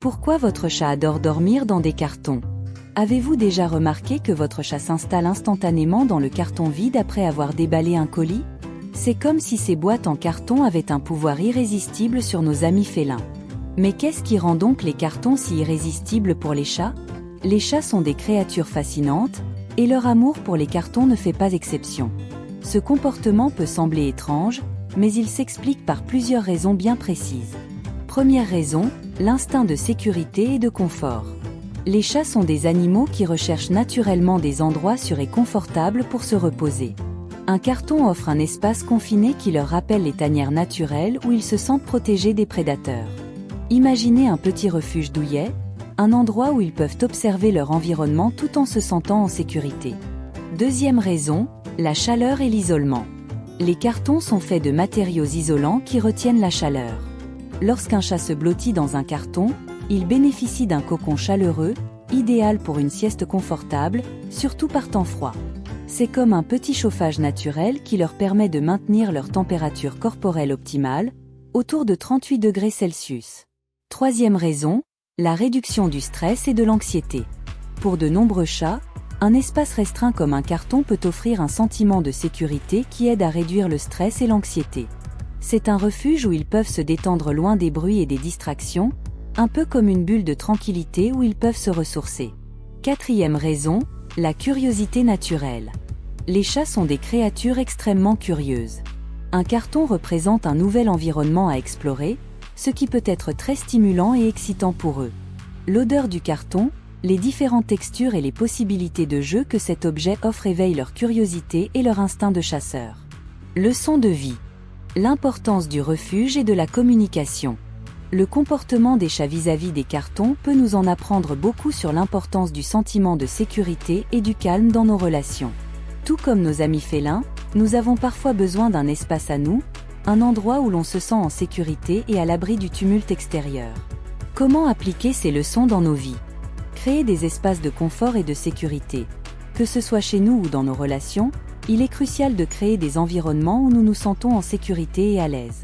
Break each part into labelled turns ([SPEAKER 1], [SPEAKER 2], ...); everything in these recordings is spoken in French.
[SPEAKER 1] Pourquoi votre chat adore dormir dans des cartons? Avez-vous déjà remarqué que votre chat s'installe instantanément dans le carton vide après avoir déballé un colis? C'est comme si ces boîtes en carton avaient un pouvoir irrésistible sur nos amis félins. Mais qu'est-ce qui rend donc les cartons si irrésistibles pour les chats? Les chats sont des créatures fascinantes, et leur amour pour les cartons ne fait pas exception. Ce comportement peut sembler étrange, mais il s'explique par plusieurs raisons bien précises. Première raison, l'instinct de sécurité et de confort. Les chats sont des animaux qui recherchent naturellement des endroits sûrs et confortables pour se reposer. Un carton offre un espace confiné qui leur rappelle les tanières naturelles où ils se sentent protégés des prédateurs. Imaginez un petit refuge douillet, un endroit où ils peuvent observer leur environnement tout en se sentant en sécurité. Deuxième raison, la chaleur et l'isolement. Les cartons sont faits de matériaux isolants qui retiennent la chaleur. Lorsqu'un chat se blottit dans un carton, il bénéficie d'un cocon chaleureux, idéal pour une sieste confortable, surtout par temps froid. C'est comme un petit chauffage naturel qui leur permet de maintenir leur température corporelle optimale, autour de 38 degrés Celsius. Troisième raison, la réduction du stress et de l'anxiété. Pour de nombreux chats, un espace restreint comme un carton peut offrir un sentiment de sécurité qui aide à réduire le stress et l'anxiété. C'est un refuge où ils peuvent se détendre loin des bruits et des distractions, un peu comme une bulle de tranquillité où ils peuvent se ressourcer. Quatrième raison, la curiosité naturelle. Les chats sont des créatures extrêmement curieuses. Un carton représente un nouvel environnement à explorer, ce qui peut être très stimulant et excitant pour eux. L'odeur du carton, les différentes textures et les possibilités de jeu que cet objet offre éveillent leur curiosité et leur instinct de chasseur. Leçon de vie. L'importance du refuge et de la communication. Le comportement des chats vis-à-vis des cartons peut nous en apprendre beaucoup sur l'importance du sentiment de sécurité et du calme dans nos relations. Tout comme nos amis félins, nous avons parfois besoin d'un espace à nous, un endroit où l'on se sent en sécurité et à l'abri du tumulte extérieur. Comment appliquer ces leçons dans nos vies? Créer des espaces de confort et de sécurité. Que ce soit chez nous ou dans nos relations, il est crucial de créer des environnements où nous nous sentons en sécurité et à l'aise.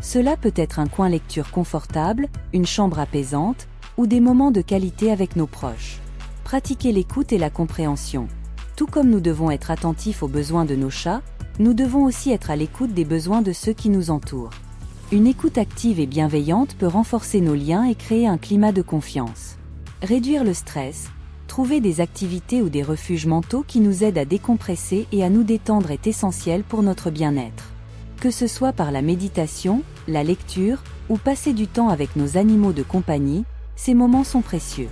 [SPEAKER 1] Cela peut être un coin lecture confortable, une chambre apaisante, ou des moments de qualité avec nos proches. Pratiquer l'écoute et la compréhension. Tout comme nous devons être attentifs aux besoins de nos chats, nous devons aussi être à l'écoute des besoins de ceux qui nous entourent. Une écoute active et bienveillante peut renforcer nos liens et créer un climat de confiance. Réduire le stress. Trouver des activités ou des refuges mentaux qui nous aident à décompresser et à nous détendre est essentiel pour notre bien-être. Que ce soit par la méditation, la lecture, ou passer du temps avec nos animaux de compagnie, ces moments sont précieux.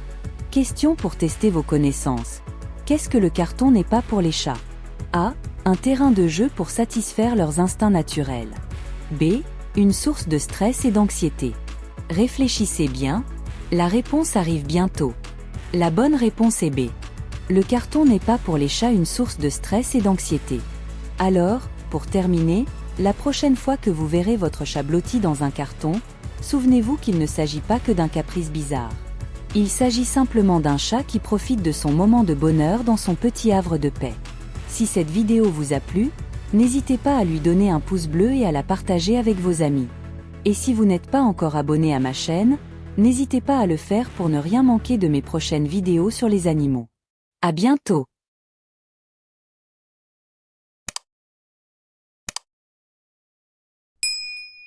[SPEAKER 1] Question pour tester vos connaissances. Qu'est-ce que le carton n'est pas pour les chats? A. Un terrain de jeu pour satisfaire leurs instincts naturels. B. Une source de stress et d'anxiété. Réfléchissez bien, la réponse arrive bientôt. La bonne réponse est B. Le carton n'est pas pour les chats une source de stress et d'anxiété. Alors, pour terminer, la prochaine fois que vous verrez votre chat blotti dans un carton, souvenez-vous qu'il ne s'agit pas que d'un caprice bizarre. Il s'agit simplement d'un chat qui profite de son moment de bonheur dans son petit havre de paix. Si cette vidéo vous a plu, n'hésitez pas à lui donner un pouce bleu et à la partager avec vos amis. Et si vous n'êtes pas encore abonné à ma chaîne, n'hésitez pas à le faire pour ne rien manquer de mes prochaines vidéos sur les animaux. À bientôt!